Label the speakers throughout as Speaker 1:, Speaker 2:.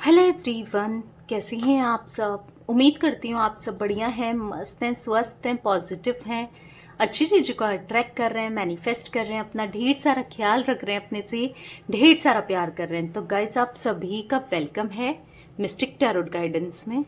Speaker 1: Hello everyone, कैसे हैं आप सब। उम्मीद करती हूँ आप सब बढ़िया हैं, मस्त हैं, स्वस्थ हैं, पॉजिटिव हैं, अच्छी चीज़ों को अट्रैक्ट कर रहे हैं, मैनिफेस्ट कर रहे हैं, अपना ढेर सारा ख्याल रख रहे हैं, अपने से ढेर सारा प्यार कर रहे हैं। तो गाइस, आप सभी का वेलकम है मिस्टिक टैरोट गाइडेंस में।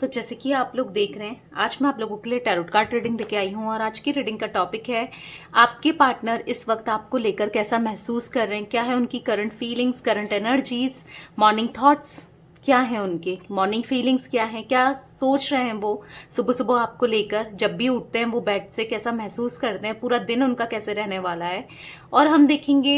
Speaker 1: तो जैसे कि आप लोग देख रहे हैं, आज मैं आप लोगों के लिए टैरोट कार्ड रीडिंग लेके आई हूँ और आज की रीडिंग का टॉपिक है आपके पार्टनर इस वक्त आपको लेकर कैसा महसूस कर रहे हैं, क्या है उनकी current feelings, current energies, morning thoughts क्या है, उनके मॉर्निंग फीलिंग्स क्या है, क्या सोच रहे हैं वो सुबह सुबह आपको लेकर, जब भी उठते हैं वो बेड से कैसा महसूस करते हैं, पूरा दिन उनका कैसे रहने वाला है। और हम देखेंगे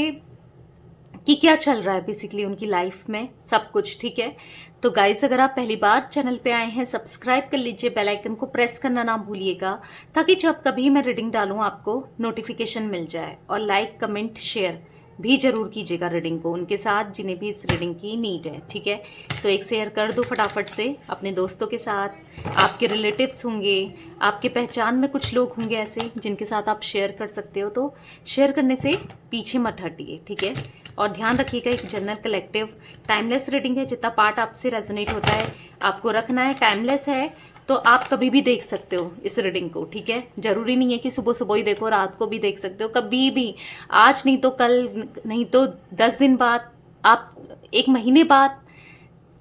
Speaker 1: कि क्या चल रहा है बेसिकली उनकी लाइफ में, सब कुछ। ठीक है, तो गाइस, अगर आप पहली बार चैनल पे आए हैं, सब्सक्राइब कर लीजिए, बेल आइकन को प्रेस करना ना भूलिएगा, ताकि जब कभी मैं रीडिंग डालूं आपको नोटिफिकेशन मिल जाए। और लाइक कमेंट शेयर भी जरूर कीजिएगा रीडिंग को उनके साथ जिन्हें भी इस रीडिंग की नीड है। ठीक है, तो एक शेयर कर दो फटाफट से अपने दोस्तों के साथ, आपके रिलेटिव्स होंगे, आपके पहचान में कुछ लोग होंगे ऐसे जिनके साथ आप शेयर कर सकते हो, तो शेयर करने से पीछे मत हटिए। ठीक है, और ध्यान रखिएगा एक जनरल कलेक्टिव टाइमलेस रीडिंग है, जितना पार्ट आपसे रेजोनेट होता है आपको रखना है। टाइमलेस है तो आप कभी भी देख सकते हो इस रीडिंग को। ठीक है, जरूरी नहीं है कि सुबह सुबह ही देखो, रात को भी देख सकते हो, कभी भी, आज नहीं तो कल, नहीं तो 10 दिन बाद, आप 1 महीने बाद,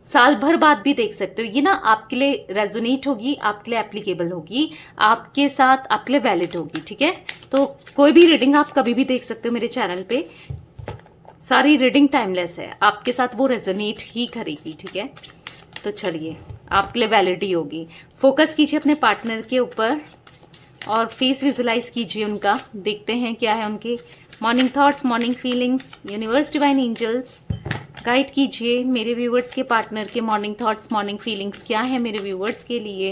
Speaker 1: साल भर बाद भी देख सकते हो। ये ना आपके लिए रेजोनेट होगी, आपके लिए एप्लीकेबल होगी, आपके साथ आपके लिए वैलिड होगी। ठीक है, तो कोई भी रीडिंग आप कभी भी देख सकते हो मेरे चैनल पे, सारी रीडिंग टाइमलेस है, आपके साथ वो रेजोनेट ही करेगी। ठीक है, तो चलिए, आपके लिए वैलिड ही होगी। फोकस कीजिए अपने पार्टनर के ऊपर और फेस विजुलाइज कीजिए उनका, देखते हैं क्या है उनके morning thoughts, morning feelings. Universe, divine angels guide कीजिए मेरे व्यूवर्स के पार्टनर के मॉर्निंग थॉट्स, मॉर्निंग फीलिंग्स क्या है मेरे व्यूवर्स के लिए।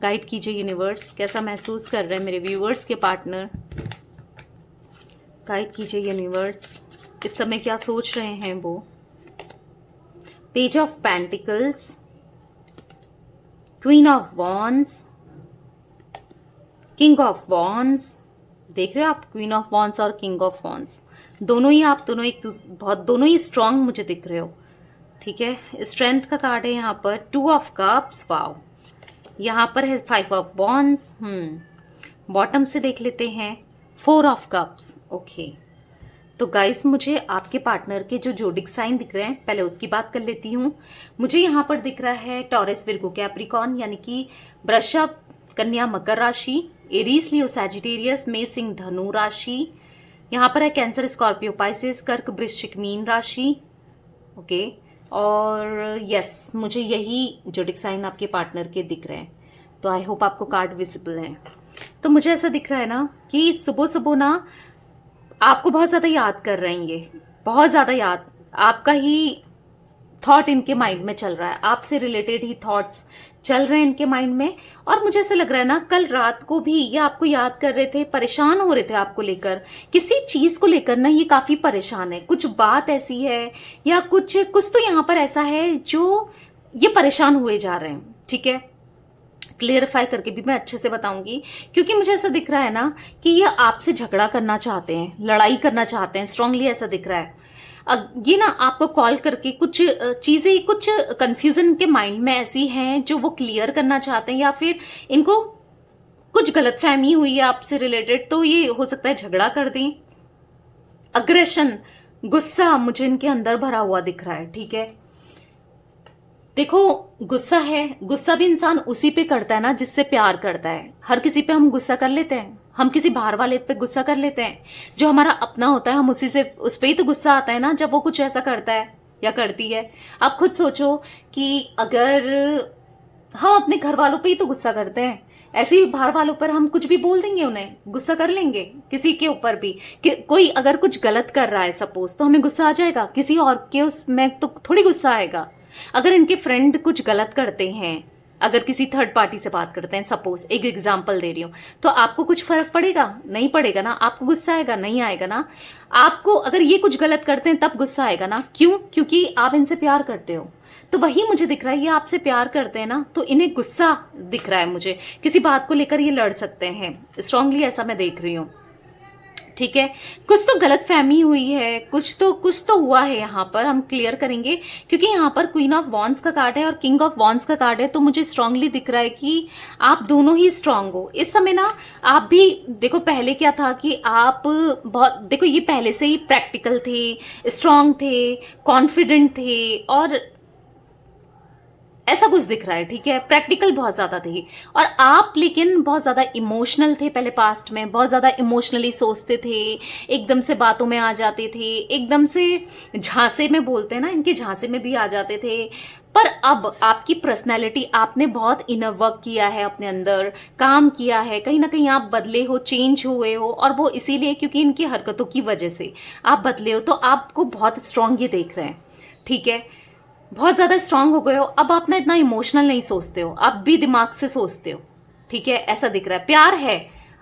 Speaker 1: गाइड कीजिए यूनिवर्स, कैसा महसूस कर रहे हैं मेरे व्यूवर्स के पार्टनर। गाइड कीजिए यूनिवर्स, इस समय क्या सोच रहे हैं वो। Page of pentacles, queen of wands, king of wands. देख रहे हो आप, क्वीन ऑफ वॉन्ड्स और किंग ऑफ वॉन्ड्स दोनों ही, आप दोनों एक बहुत, दोनों ही स्ट्रांग मुझे दिख रहे हो। ठीक है, स्ट्रेंथ का कार्ड है यहाँ पर। 2 ऑफ कप्स, वाओ। यहाँ पर है 5 ऑफ वॉन्ड्स। बॉटम से देख लेते हैं, 4 ऑफ कप्स। ओके, तो गाइस, मुझे आपके पार्टनर के जो जोडिक साइन दिख रहे हैं, पहले उसकी बात कर लेती हूँ। मुझे यहाँ पर दिख रहा है टॉरस, विर्गो, कैप्रिकॉर्न, यानी कि वृषभ, कन्या, मकर राशि, एरीज, लियो, सैजिटेरियस, मेष, सिंह, धनु राशि। यहाँ पर है कैंसर, स्कॉर्पियो, पाइसेस, कर्क, वृश्चिक, मीन राशि। ओके, और यस, मुझे यही जोडिक साइन आपके पार्टनर के दिख रहे हैं। तो आई होप आपको कार्ड विजिबल है। तो मुझे ऐसा दिख रहा है ना कि सुबह सुबह ना आपको बहुत ज़्यादा याद कर रहे हैं, ये बहुत ज़्यादा याद, आपका ही थॉट इनके माइंड में चल रहा है, आपसे रिलेटेड ही थॉट्स चल रहे हैं इनके माइंड में। और मुझे ऐसा लग रहा है ना, कल रात को भी ये आपको याद कर रहे थे, परेशान हो रहे थे आपको लेकर, किसी चीज़ को लेकर ना ये काफ़ी परेशान है, कुछ बात ऐसी है या कुछ कुछ तो यहाँ पर ऐसा है जो ये परेशान हुए जा रहे हैं। ठीक है, क्लियरिफाई करके भी मैं अच्छे से बताऊंगी, क्योंकि मुझे ऐसा दिख रहा है ना कि ये आपसे झगड़ा करना चाहते हैं, लड़ाई करना चाहते हैं, स्ट्रांगली ऐसा दिख रहा है। ये ना आपको कॉल करके कुछ चीजें, कुछ कंफ्यूजन के माइंड में ऐसी हैं जो वो क्लियर करना चाहते हैं, या फिर इनको कुछ गलतफहमी हुई है आपसे रिलेटेड, तो ये हो सकता है झगड़ा कर दें। अग्रेशन, गुस्सा मुझे इनके अंदर भरा हुआ दिख रहा है। ठीक है, देखो, गुस्सा है, गुस्सा भी इंसान उसी पे करता है ना जिससे प्यार करता है। हर किसी पे हम गुस्सा कर लेते हैं, हम किसी बाहर वाले पे गुस्सा कर लेते हैं, जो हमारा अपना होता है हम उसी से, उस पे ही तो गुस्सा आता है ना जब वो कुछ ऐसा करता है या करती है। आप खुद सोचो कि अगर हम अपने घर वालों पे ही तो गुस्सा करते हैं, ऐसे ही बाहर वालों पर हम कुछ भी बोल देंगे, उन्हें गुस्सा कर लेंगे। किसी के ऊपर भी कोई अगर कुछ गलत कर रहा है सपोज, तो हमें गुस्सा आ जाएगा, किसी और के उसमें तो थोड़ी गुस्सा आएगा। अगर इनके फ्रेंड कुछ गलत करते हैं, अगर किसी थर्ड पार्टी से बात करते हैं, सपोज एक एग्जांपल दे रही हूं, तो आपको कुछ फर्क पड़ेगा? नहीं पड़ेगा ना। आपको गुस्सा आएगा? नहीं आएगा ना। आपको अगर ये कुछ गलत करते हैं तब गुस्सा आएगा ना। क्यों? क्योंकि आप इनसे प्यार करते हो। तो वही मुझे दिख रहा है, ये आपसे प्यार करते हैं ना, तो इन्हें गुस्सा दिख रहा है मुझे, किसी बात को लेकर ये लड़ सकते हैं, स्ट्रांगली ऐसा मैं देख रही हूँ। ठीक है, कुछ तो गलत फहमी हुई है, कुछ तो हुआ है यहाँ पर, हम क्लियर करेंगे। क्योंकि यहाँ पर क्वीन ऑफ वॉन्ड्स का कार्ड है और किंग ऑफ वॉन्ड्स का कार्ड है, तो मुझे स्ट्रांगली दिख रहा है कि आप दोनों ही स्ट्रांग हो इस समय ना। आप भी देखो, पहले क्या था कि आप बहुत, देखो ये पहले से ही प्रैक्टिकल थे, स्ट्रांग थे, कॉन्फिडेंट थे, और ऐसा कुछ दिख रहा है। ठीक है, प्रैक्टिकल बहुत ज्यादा थे, और आप लेकिन बहुत ज्यादा इमोशनल थे पहले, पास्ट में बहुत ज्यादा इमोशनली सोचते थे, एकदम से बातों में आ जाते थे, एकदम से झांसे में बोलते हैं ना, इनके झांसे में भी आ जाते थे। पर अब आपकी पर्सनैलिटी, आपने बहुत इनर वर्क किया है, अपने अंदर काम किया है, कहीं ना कहीं आप बदले हो, चेंज हुए हो, और वो इसीलिए क्योंकि इनकी हरकतों की वजह से आप बदले हो, तो आपको बहुत स्ट्रांग ये देख रहे हैं। ठीक है, बहुत ज्यादा स्ट्रांग हो गए हो, अब आप ना इतना इमोशनल नहीं सोचते हो, अब भी दिमाग से सोचते हो। ठीक है, ऐसा दिख रहा है। प्यार है,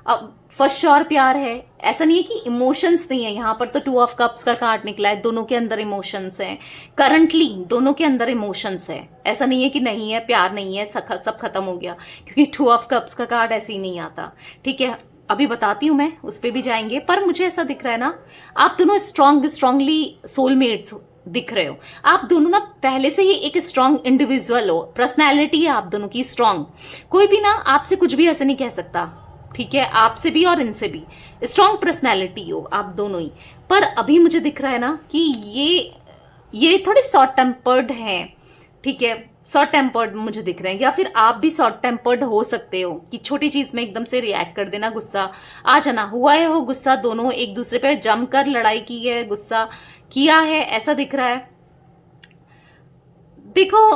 Speaker 1: अब फर्स्ट श्योर प्यार है, ऐसा नहीं है कि इमोशंस नहीं है। यहाँ पर तो 2 ऑफ कप्स का कार्ड निकला है, दोनों के अंदर इमोशंस हैं, करंटली दोनों के अंदर इमोशंस है। ऐसा नहीं है कि नहीं है, प्यार नहीं है, सब खत्म हो गया, क्योंकि 2 ऑफ कप्स का कार्ड ऐसे ही नहीं आता। ठीक है, अभी बताती हूं मैं, उस पर भी जाएंगे। पर मुझे ऐसा दिख रहा है ना, आप दोनों स्ट्रांगली सोलमेट्स दिख रहे हो। आप दोनों ना पहले से ही एक स्ट्रांग इंडिविजुअल हो, पर्सनैलिटी है आप दोनों की स्ट्रांग, कोई भी ना आपसे कुछ भी ऐसे नहीं कह सकता। ठीक है, आपसे भी और इनसे भी स्ट्रांग पर्सनैलिटी हो आप दोनों ही। पर अभी मुझे दिख रहा है ना कि ये थोड़े शॉर्ट टेम्पर्ड हैं। ठीक है, शॉर्ट टेम्पर्ड मुझे दिख रहे हैं, या फिर आप भी शॉर्ट टेम्पर्ड हो सकते हो कि छोटी चीज में एकदम से रिएक्ट कर देना, गुस्सा आ जाना। हुआ है हो गुस्सा, दोनों एक दूसरे पे जमकर लड़ाई की है, गुस्सा किया है, ऐसा दिख रहा है। देखो,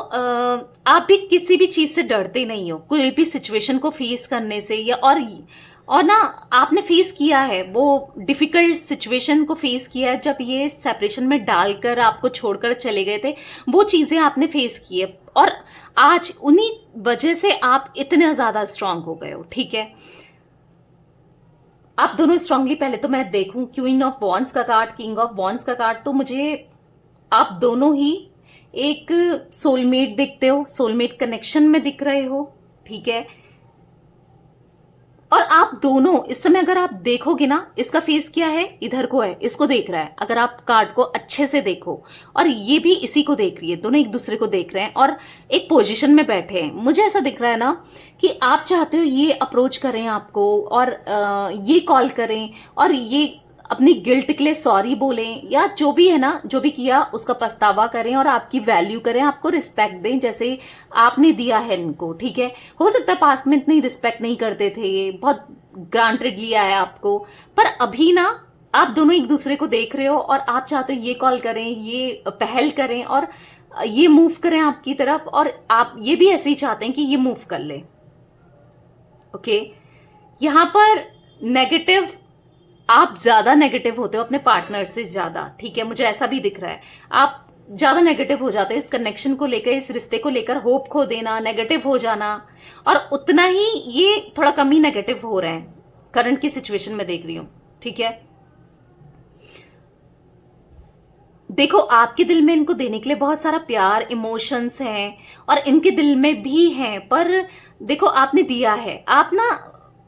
Speaker 1: आप भी किसी भी चीज से डरते नहीं हो, कोई भी सिचुएशन को फेस करने से, या और ना आपने फेस किया है, वो डिफिकल्ट सिचुएशन को फेस किया है, जब ये सेपरेशन में डालकर आपको छोड़कर चले गए थे, वो चीजें आपने फेस की है, और आज उन्हीं वजह से आप इतने ज्यादा स्ट्रांग हो गए हो। ठीक है, आप दोनों स्ट्रांगली, पहले तो मैं देखूं क्वीन ऑफ वॉन्ड्स का कार्ड, किंग ऑफ वॉन्ड्स का कार्ड, तो मुझे आप दोनों ही एक सोलमेट दिखते हो, सोलमेट कनेक्शन में दिख रहे हो। ठीक है, और आप दोनों इस समय अगर आप देखोगे ना, इसका फेस क्या है, इधर को है, इसको देख रहा है, अगर आप कार्ड को अच्छे से देखो, और ये भी इसी को देख रही है, दोनों एक दूसरे को देख रहे हैं और एक पोजीशन में बैठे हैं। मुझे ऐसा दिख रहा है ना कि आप चाहते हो ये अप्रोच करें आपको, और ये कॉल करें, और ये अपनी गिल्ट के लिए सॉरी बोलें, या जो भी है ना, जो भी किया उसका पछतावा करें, और आपकी वैल्यू करें, आपको रिस्पेक्ट दें जैसे आपने दिया है इनको। ठीक है, हो सकता है पास्ट में इतनी रिस्पेक्ट नहीं करते थे, ये बहुत ग्रांटेड लिया है आपको, पर अभी ना आप दोनों एक दूसरे को देख रहे हो, और आप चाहते हो ये कॉल करें, ये पहल करें, और ये मूव करें आपकी तरफ, और आप ये भी ऐसे ही चाहते हैं कि ये मूव कर ले। ओके, यहाँ पर नेगेटिव, आप ज्यादा नेगेटिव होते हो अपने पार्टनर से ज्यादा। ठीक है, मुझे ऐसा भी दिख रहा है, आप ज्यादा नेगेटिव हो जाते हो इस कनेक्शन को लेकर, इस रिश्ते को लेकर, होप खो देना, नेगेटिव हो जाना, और उतना ही ये थोड़ा कम ही नेगेटिव हो रहे हैं करंट की सिचुएशन में देख रही हूं। ठीक है, देखो आपके दिल में इनको देने के लिए बहुत सारा प्यार, इमोशंस हैं, और इनके दिल में भी हैं, पर देखो आपने दिया है, आप ना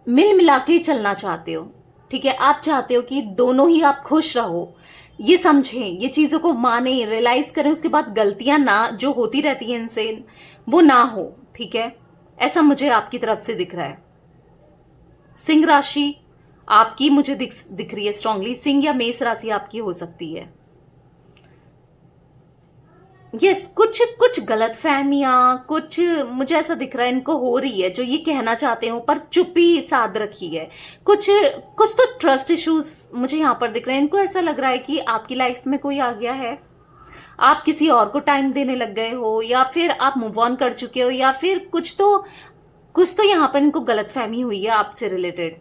Speaker 1: मिल मिला के चलना चाहते हो। ठीक है, आप चाहते हो कि दोनों ही आप खुश रहो, ये समझें, ये चीजों को माने, रियलाइज करें, उसके बाद गलतियां ना जो होती रहती हैं इनसे, वो ना हो। ठीक है, ऐसा मुझे आपकी तरफ से दिख रहा है। सिंह राशि आपकी मुझे दिख रही है स्ट्रांगली, सिंह या मेष राशि आपकी हो सकती है। यस, कुछ गलत फहमियां, कुछ मुझे ऐसा दिख रहा है इनको हो रही है, जो ये कहना चाहते हो पर चुप्पी साध रखी है। कुछ तो ट्रस्ट इश्यूज मुझे यहाँ पर दिख रहे हैं। इनको ऐसा लग रहा है कि आपकी लाइफ में कोई आ गया है, आप किसी और को टाइम देने लग गए हो, या फिर आप मूव ऑन कर चुके हो, या फिर कुछ तो यहाँ पर इनको गलत फहमी हुई है आपसे रिलेटेड।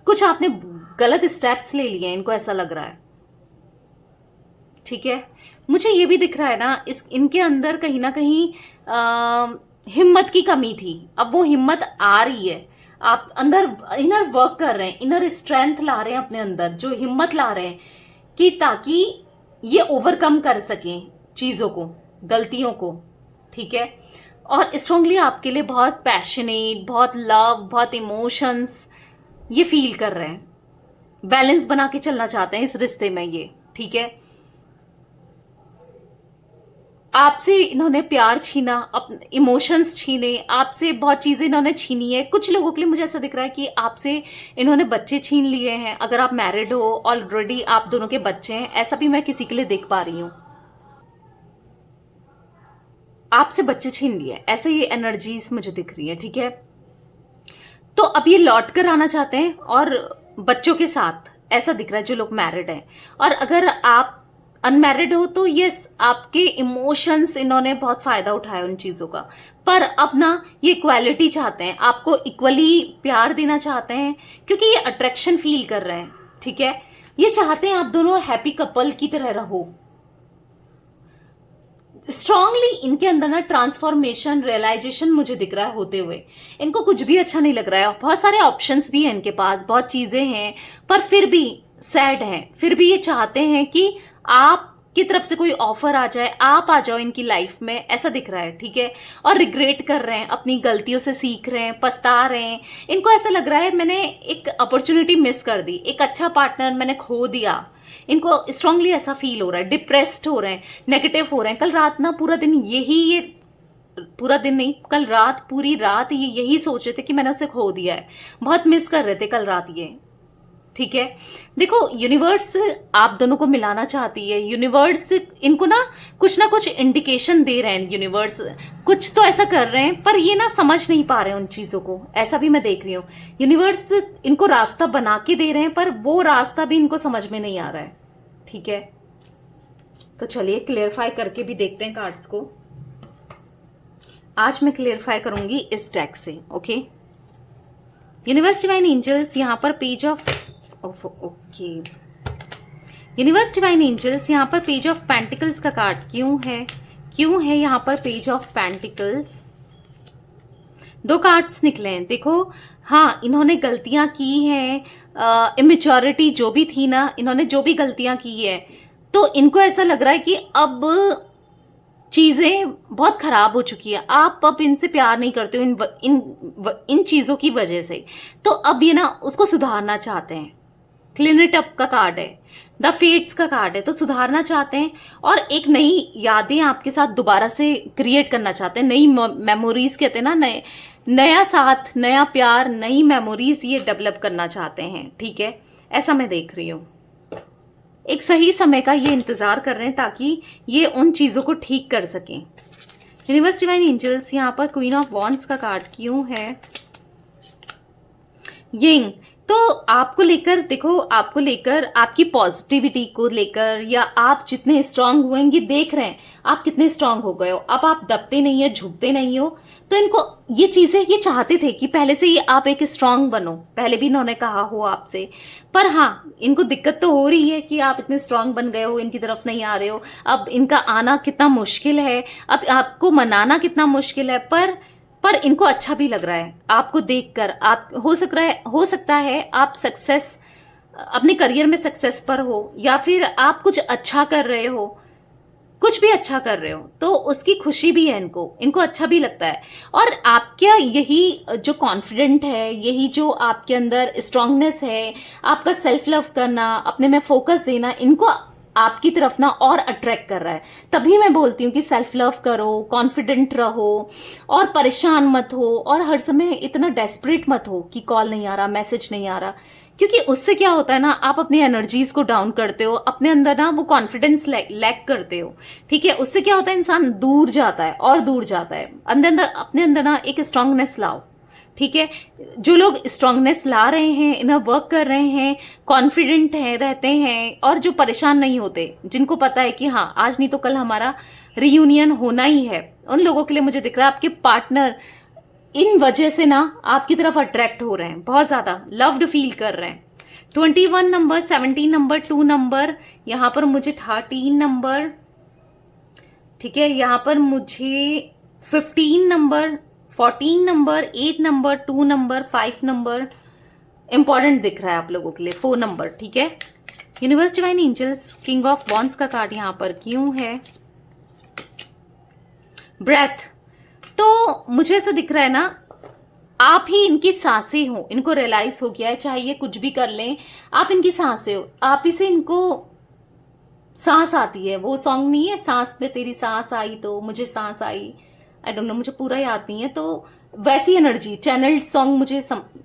Speaker 1: कुछ आपने गलत स्टेप्स ले लिए, इनको ऐसा लग रहा है। ठीक है, मुझे ये भी दिख रहा है ना, इनके अंदर कहीं ना कहीं हिम्मत की कमी थी, अब वो हिम्मत आ रही है। आप अंदर इनर वर्क कर रहे हैं, इनर स्ट्रेंथ ला रहे हैं अपने अंदर, जो हिम्मत ला रहे हैं कि ताकि ये ओवरकम कर सकें चीजों को, गलतियों को। ठीक है, और स्ट्रांगली आपके लिए बहुत पैशनेट, बहुत लव, बहुत इमोशंस, ये फील कर रहे हैं, बैलेंस बना के चलना चाहते हैं इस रिश्ते में ये, ठीक है। आपसे इन्होंने प्यार छीना, अपने इमोशंस छीने, आपसे बहुत चीजें इन्होंने छीनी है। कुछ लोगों के लिए मुझे ऐसा दिख रहा है कि आपसे इन्होंने बच्चे छीन लिए हैं। अगर आप मैरिड हो, ऑलरेडी आप दोनों के बच्चे हैं, ऐसा भी मैं किसी के लिए देख पा रही हूं। आपसे बच्चे छीन लिए, ऐसे ये एनर्जीज मुझे दिख रही है, ठीक है। तो अब ये लौट कर आना चाहते हैं और बच्चों के साथ, ऐसा दिख रहा है जो लोग मैरिड हैं। और अगर आप अनमैरिड हो तो यस, आपके इमोशंस इन्होंने बहुत फायदा उठाया उन चीजों का, पर अब ना ये इक्वालिटी चाहते हैं, आपको इक्वली प्यार देना चाहते हैं, क्योंकि ये अट्रैक्शन फील कर रहे हैं, ठीक है। ये चाहते हैं आप दोनों हैप्पी कपल की तरह रहो। स्ट्रांगली इनके अंदर ना ट्रांसफॉर्मेशन, रियलाइजेशन मुझे दिख रहा है होते हुए। इनको कुछ भी अच्छा नहीं लग रहा है, बहुत सारे ऑप्शंस भी हैं इनके पास, बहुत चीजें हैं, पर फिर भी सैड हैं। फिर भी ये चाहते हैं कि आपकी तरफ से कोई ऑफर आ जाए, आप आ जाओ इनकी लाइफ में, ऐसा दिख रहा है, ठीक है। और रिग्रेट कर रहे हैं, अपनी गलतियों से सीख रहे हैं, पछता रहे हैं। इनको ऐसा लग रहा है मैंने एक अपॉर्चुनिटी मिस कर दी, एक अच्छा पार्टनर मैंने खो दिया। इनको स्ट्रांगली ऐसा फील हो रहा है, डिप्रेस्ड हो रहे हैं, नेगेटिव हो रहे हैं। कल रात ना पूरा दिन ये पूरा दिन नहीं, कल रात, पूरी रात ये यही सोच रहे थे कि मैंने उसे खो दिया है, बहुत मिस कर रहे थे कल रात ये, ठीक है। देखो यूनिवर्स आप दोनों को मिलाना चाहती है। यूनिवर्स इनको ना कुछ इंडिकेशन दे रहे हैं, यूनिवर्स कुछ तो ऐसा कर रहे हैं, पर ये ना समझ नहीं पा रहे हैं उन चीजों को, ऐसा भी मैं देख रही हूँ। यूनिवर्स इनको रास्ता बना के दे रहे हैं, पर वो रास्ता भी इनको समझ में नहीं आ रहा है, ठीक है। तो चलिए क्लियरफाई करके भी देखते हैं कार्ड्स को। आज मैं क्लियरफाई करूंगी इस डेक से, ओके। यूनिवर्स डिवाइन एंजल्स, यहाँ पर page of okay, universe divine angels, यहाँ पर पेज ऑफ पेंटिकल्स का कार्ड क्यों है यहाँ पर पेज ऑफ पेंटिकल्स? दो कार्ड्स निकले हैं, देखो। हाँ, इन्होंने गलतियां की हैं, इमेच्योरिटी जो भी थी ना, इन्होंने जो भी गलतियां की है, तो इनको ऐसा लग रहा है कि अब चीजें बहुत खराब हो चुकी है, आप अब इनसे प्यार नहीं करते हो इन चीजों की वजह से। तो अब ये ना उसको सुधारना चाहते हैं। क्लीन इट अप का कार्ड है, द फेट्स का कार्ड है, तो सुधारना चाहते हैं और एक नई यादें आपके साथ दोबारा से क्रिएट करना चाहते हैं। नई मेमोरीज कहते हैं ना, नया साथ, नया प्यार, नई मेमोरीज ये डेवलप करना चाहते हैं, ठीक है। ऐसा मैं देख रही हूँ, एक सही समय का ये इंतजार कर रहे हैं ताकि ये उन चीजों को ठीक कर सकें। यूनिवर्स डिवाइन एंजल्स, यहाँ पर क्वीन ऑफ वॉन्ड्स का कार्ड क्यों है? यिंग, तो आपको लेकर, देखो आपको लेकर, आपकी पॉजिटिविटी को लेकर, या आप जितने स्ट्रांग हुएंगे, देख रहे हैं आप कितने स्ट्रांग हो गए हो, अब आप दबते नहीं हो, झुकते नहीं हो। तो इनको ये चीजें, ये चाहते थे कि पहले से ही आप एक स्ट्रांग बनो, पहले भी इन्होंने कहा हो आपसे, पर हाँ इनको दिक्कत तो हो रही है कि आप इतने स्ट्रांग बन गए हो, इनकी तरफ नहीं आ रहे हो, अब इनका आना कितना मुश्किल है, अब आपको मनाना कितना मुश्किल है, पर इनको अच्छा भी लग रहा है आपको देखकर। आप हो सकता है आप सक्सेस, अपने करियर में सक्सेस पर हो, या फिर आप कुछ अच्छा कर रहे हो, कुछ भी अच्छा कर रहे हो, तो उसकी खुशी भी है इनको अच्छा भी लगता है। और आपका यही जो कॉन्फिडेंट है, यही जो आपके अंदर स्ट्रांगनेस है, आपका सेल्फ लव करना, अपने में फोकस देना, इनको आपकी तरफ ना और अट्रैक्ट कर रहा है। तभी मैं बोलती हूँ कि सेल्फ लव करो, कॉन्फिडेंट रहो और परेशान मत हो, और हर समय इतना डेस्परेट मत हो कि कॉल नहीं आ रहा, मैसेज नहीं आ रहा, क्योंकि उससे क्या होता है ना, आप अपनी एनर्जीज को डाउन करते हो, अपने अंदर ना वो कॉन्फिडेंस लैक करते हो, ठीक है। उससे क्या होता है, इंसान दूर जाता है और दूर जाता है। अपने अंदर ना एक स्ट्रांगनेस लाओ, ठीक है। जो लोग स्ट्रांगनेस ला रहे हैं, इनर वर्क कर रहे हैं, कॉन्फिडेंट है, रहते हैं, और जो परेशान नहीं होते, जिनको पता है कि हाँ आज नहीं तो कल हमारा रियूनियन होना ही है, उन लोगों के लिए मुझे दिख रहा है आपके पार्टनर इन वजह से ना आपकी तरफ अट्रैक्ट हो रहे हैं, बहुत ज्यादा लव्ड फील कर रहे हैं। 21 नंबर, 17 नंबर, 2 नंबर, यहाँ पर मुझे 13 नंबर, ठीक है, यहाँ पर मुझे 15 number, 14 number, 8 number, 2 number, 5 number important दिख रहा है आप लोगों के लिए, 4 नंबर, ठीक है। Universe divine angels, king of wands का कार्ड यहाँ पर क्यों है? ब्रेथ, तो मुझे ऐसा दिख रहा है ना, आप ही इनकी सांसें हो, इनको रियलाइज हो गया है, चाहे ये कुछ भी कर लें, आप इनकी सांसें हो, आप ही से इनको सांस आती है। वो सॉन्ग नहीं है, सांस में तेरी सांस आई तो मुझे सांस आई, आई डोंट नो, मुझे पूरा याद नहीं है। तो वैसी एनर्जी चैनल्ड सॉन्ग मुझे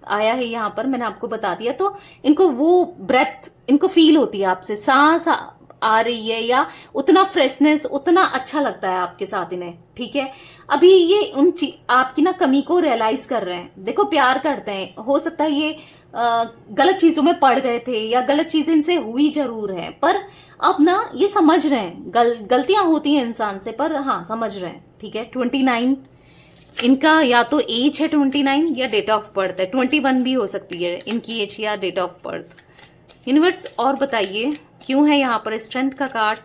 Speaker 1: आया है यहाँ पर, मैंने आपको बता दिया। तो इनको वो ब्रेथ इनको फील होती है, आपसे सांस आ रही है, या उतना फ्रेशनेस, उतना अच्छा लगता है आपके साथ इन्हें, ठीक है। अभी ये आपकी ना कमी को रियलाइज कर रहे हैं। देखो प्यार करते हैं, हो सकता है ये गलत चीजों में पड़ गए थे या गलत चीजें इनसे हुई जरूर है, पर अब ना ये समझ रहे हैं। गलतियां होती हैं इंसान से, पर हाँ समझ रहे हैं, ठीक है। 29 इनका या तो एज है 29 या डेट ऑफ बर्थ है, 21 भी हो सकती है इनकी एज या डेट ऑफ बर्थ। यूनिवर्स और बताइए क्यों है यहाँ पर स्ट्रेंथ का कार्ड।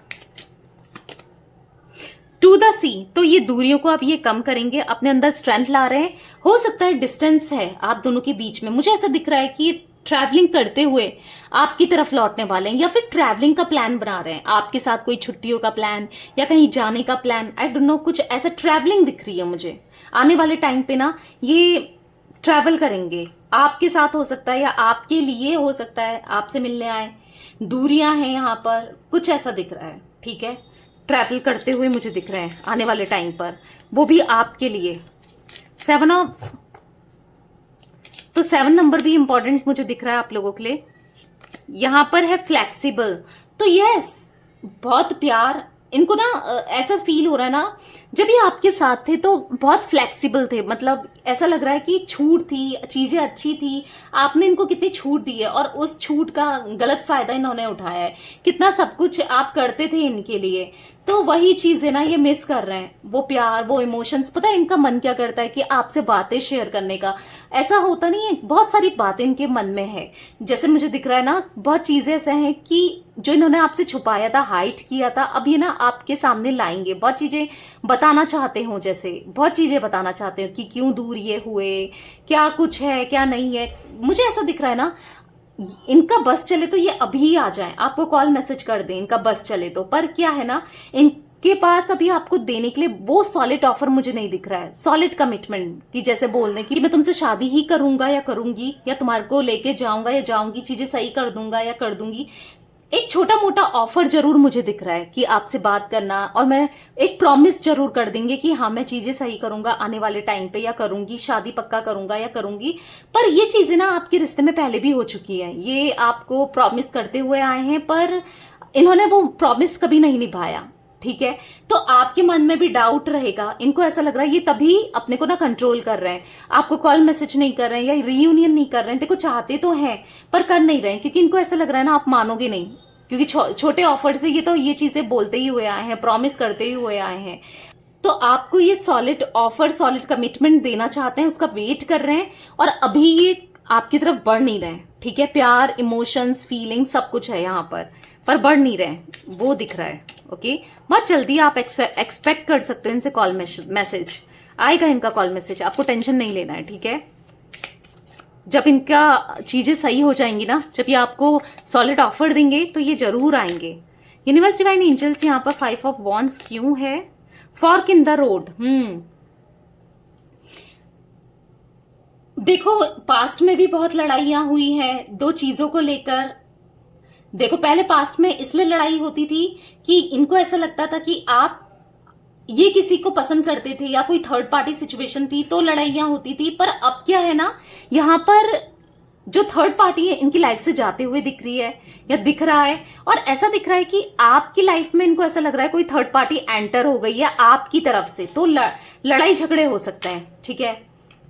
Speaker 1: टू द सी, तो ये दूरियों को आप ये कम करेंगे, अपने अंदर स्ट्रेंथ ला रहे हैं। हो सकता है डिस्टेंस है आप दोनों के बीच में, मुझे ऐसा दिख रहा है कि ट्रैवलिंग करते हुए आपकी तरफ लौटने वाले हैं, या फिर ट्रैवलिंग का प्लान बना रहे हैं आपके साथ, कोई छुट्टियों का प्लान या कहीं जाने का प्लान, आई डोंट नो, कुछ ऐसा ट्रैवलिंग दिख रही है मुझे। आने वाले टाइम पे ना ये ट्रैवल करेंगे, आपके साथ हो सकता है या आपके लिए हो सकता है, आपसे मिलने आए। दूरियां हैं यहाँ पर, कुछ ऐसा दिख रहा है, ठीक है। ट्रैवल करते हुए मुझे दिख रहे हैं आने वाले टाइम पर, वो भी आपके लिए। 7 ऑफ, तो 7 नंबर भी इंपॉर्टेंट मुझे दिख रहा है आप लोगों के लिए। यहां पर है फ्लेक्सिबल, तो यस बहुत प्यार इनको ना, ऐसा फील हो रहा है ना, जब ये आपके साथ थे तो बहुत फ्लेक्सिबल थे। मतलब ऐसा लग रहा है कि छूट थी, चीजें अच्छी थी, आपने इनको कितनी छूट दी है और उस छूट का गलत फायदा इन्होंने उठाया है। कितना सब कुछ आप करते थे इनके लिए, तो वही चीजें ना ये मिस कर रहे हैं। वो प्यार, वो इमोशंस, पता है इनका मन क्या करता है कि आपसे बातें शेयर करने का। ऐसा होता नहीं है, बहुत सारी बातें इनके मन में है। जैसे मुझे दिख रहा है ना, बहुत चीजें ऐसे हैं कि जो इन्होंने आपसे छुपाया था, हाइड किया था, अब ये ना आपके सामने लाएंगे। बहुत चीजें बताना चाहते हो, जैसे बहुत चीजें बताना चाहते हो कि क्यों दूर ये हुए, क्या कुछ है क्या नहीं है। मुझे ऐसा दिख रहा है ना, इनका बस चले तो ये अभी आ जाए, आपको कॉल मैसेज कर दें, इनका बस चले तो। पर क्या है ना, इनके पास अभी आपको देने के लिए वो सॉलिड ऑफर मुझे नहीं दिख रहा है, सॉलिड कमिटमेंट की, जैसे बोलने की मैं तुमसे शादी ही करूंगा या करूंगी, या तुम्हारे को लेके जाऊंगा या जाऊंगी, चीजें सही कर दूंगा या कर दूंगी। एक छोटा मोटा ऑफर जरूर मुझे दिख रहा है कि आपसे बात करना, और मैं एक प्रॉमिस जरूर कर देंगे कि हाँ मैं चीजें सही करूंगा आने वाले टाइम पे, या करूंगी, शादी पक्का करूंगा या करूंगी। पर ये चीजें ना आपके रिश्ते में पहले भी हो चुकी है, ये आपको प्रॉमिस करते हुए आए हैं, पर इन्होंने वो प्रॉमिस कभी नहीं निभाया, ठीक है। तो आपके मन में भी डाउट रहेगा, इनको ऐसा लग रहा है ये तभी अपने को ना कंट्रोल कर रहे हैं, आपको कॉल मैसेज नहीं कर रहे हैं या रीयूनियन नहीं कर रहे हैं। देखो चाहते तो हैं पर कर नहीं रहे हैं, क्योंकि इनको ऐसा लग रहा है ना आप मानोगे नहीं, क्योंकि छोटे ऑफर से ये तो ये चीजें बोलते ही हुए आए हैं, प्रॉमिस करते ही हुए आए हैं। तो आपको ये सॉलिड ऑफर, सॉलिड कमिटमेंट देना चाहते हैं, उसका वेट कर रहे हैं, और अभी ये आपकी तरफ बढ़ नहीं रहे हैं, ठीक है। प्यार, इमोशंस, फीलिंग सब कुछ है यहाँ पर बढ़ नहीं रहे, वो दिख रहा है, ओके। बहुत जल्दी आप एक्सपेक्ट कर सकते हो इनसे कॉल मैसेज आएगा, इनका कॉल मैसेज, आपको टेंशन नहीं लेना है, ठीक है। जब इनका चीजें सही हो जाएंगी ना, जब ये आपको सॉलिड ऑफर देंगे तो ये जरूर आएंगे। यूनिवर्स डिवाइन एंजल्स यहाँ पर 5 ऑफ वॉन्ड्स क्यों है? Fork in the road. देखो पास्ट में भी बहुत लड़ाइयां हुई हैं दो चीजों को लेकर। देखो पहले पास्ट में इसलिए लड़ाई होती थी कि इनको ऐसा लगता था कि आप ये किसी को पसंद करते थे, या कोई थर्ड पार्टी सिचुएशन थी तो लड़ाइयां होती थी। पर अब क्या है ना, यहाँ पर जो थर्ड पार्टी है इनकी लाइफ से जाते हुए दिख रही है या दिख रहा है, और ऐसा दिख रहा है कि आपकी लाइफ में इनको ऐसा लग रहा है कोई थर्ड पार्टी एंटर हो गई है आपकी तरफ से, तो लड़ाई झगड़े हो सकते हैं, ठीक है।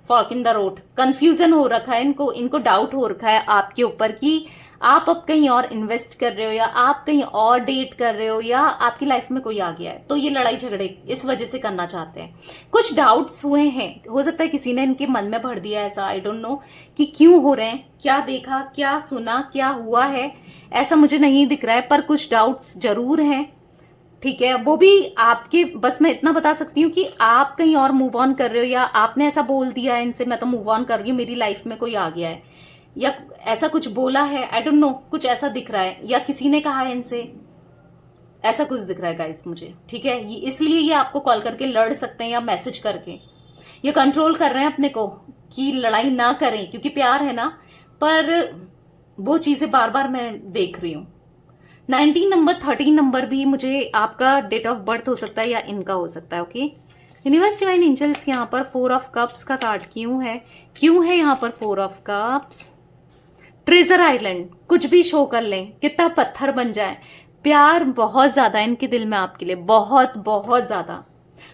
Speaker 1: Fork in the road, confusion हो रखा है इनको डाउट हो रखा है आपके ऊपर कि आप अब कहीं और इन्वेस्ट कर रहे हो, या आप कहीं और डेट कर रहे हो, या आपकी लाइफ में कोई आ गया है, तो ये लड़ाई झगड़े इस वजह से करना चाहते हैं। कुछ डाउट्स हुए हैं, हो सकता है किसी ने इनके मन में भर दिया ऐसा, आई डोंट नो कि क्यों हो रहे हैं, क्या देखा, क्या सुना, क्या हुआ है, ऐसा मुझे नहीं दिख रहा है, पर कुछ डाउट्स जरूर हैं, ठीक है। वो भी आपके, बस मैं इतना बता सकती हूँ कि आप कहीं और मूव ऑन कर रहे हो, या आपने ऐसा बोल दिया है इनसे मैं तो मूव ऑन कर रही हूँ, मेरी लाइफ में कोई आ गया है, या ऐसा कुछ बोला है, आई डोंट नो, कुछ ऐसा दिख रहा है, या किसी ने कहा है इनसे, ऐसा कुछ दिख रहा है गाइस मुझे, ठीक है। इसलिए ये आपको कॉल करके लड़ सकते हैं या मैसेज करके, ये कंट्रोल कर रहे हैं अपने को, कि लड़ाई ना करें, क्योंकि प्यार है ना, पर वो चीज़ें बार बार मैं देख रही हूँ। 19 नंबर, 13 नंबर भी मुझे आपका डेट ऑफ बर्थ हो सकता है या इनका हो सकता है। ओके, यूनिवर्स डिवाइन एंजल्स यहाँ पर 4 ऑफ कप्स का कार्ड क्यों है यहाँ पर 4 ऑफ कप्स? ट्रेजर आइलैंड, कुछ भी शो कर लें, कितना पत्थर बन जाए, प्यार बहुत ज्यादा है इनके दिल में आपके लिए, बहुत बहुत ज्यादा,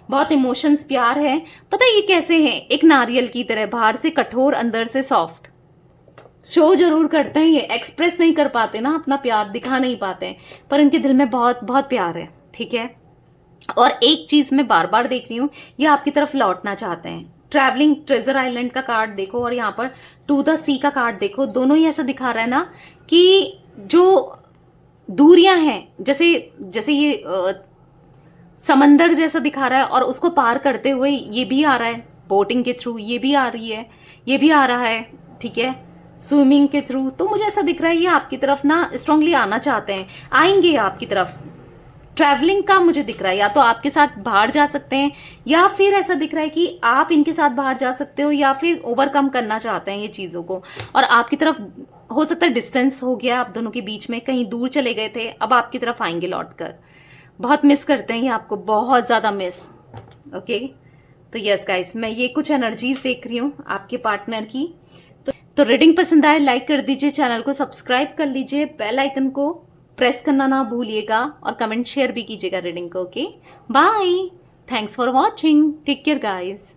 Speaker 1: बहुत इमोशंस, प्यार है। पता है ये कैसे है? एक नारियल की तरह, बाहर से कठोर अंदर से सॉफ्ट। शो जरूर करते हैं, ये एक्सप्रेस नहीं कर पाते ना, अपना प्यार दिखा नहीं पाते हैं, पर इनके दिल में बहुत बहुत प्यार है। ठीक है, और एक चीज मैं बार बार देख रही हूँ, ये आपकी तरफ लौटना चाहते हैं। ट्रैवलिंग, ट्रेजर आइलैंड का कार्ड देखो और यहाँ पर टू द सी का कार्ड देखो, दोनों ही ऐसा दिखा रहा है ना कि जो दूरियां हैं, जैसे जैसे ये समंदर जैसा दिखा रहा है, और उसको पार करते हुए ये भी आ रहा है बोटिंग के थ्रू, ये भी आ रही है, ये भी आ रहा है, ठीक है, स्विमिंग के थ्रू। तो मुझे ऐसा दिख रहा है ये आपकी तरफ ना स्ट्रांगली आना चाहते हैं, आएंगे आपकी तरफ। ट्रैवलिंग का मुझे दिख रहा है, या तो आपके साथ बाहर जा सकते हैं, या फिर ऐसा दिख रहा है कि आप इनके साथ बाहर जा सकते हो, या फिर ओवरकम करना चाहते हैं ये चीजों को, और आपकी तरफ हो सकता है डिस्टेंस हो गया आप दोनों के बीच में, कहीं दूर चले गए थे, अब आपकी तरफ आएंगे लौट कर। बहुत मिस करते हैं ये आपको, बहुत ज्यादा मिस। ओके, तो यस गाइस, मैं ये कुछ एनर्जीज देख रही हूँ आपके पार्टनर की। तो रीडिंग पसंद आए लाइक कर दीजिए, चैनल को सब्सक्राइब कर लीजिए, बेल आइकन को प्रेस करना ना भूलिएगा, और कमेंट शेयर भी कीजिएगा रीडिंग को। Okay, bye, thanks for watching, take care guys.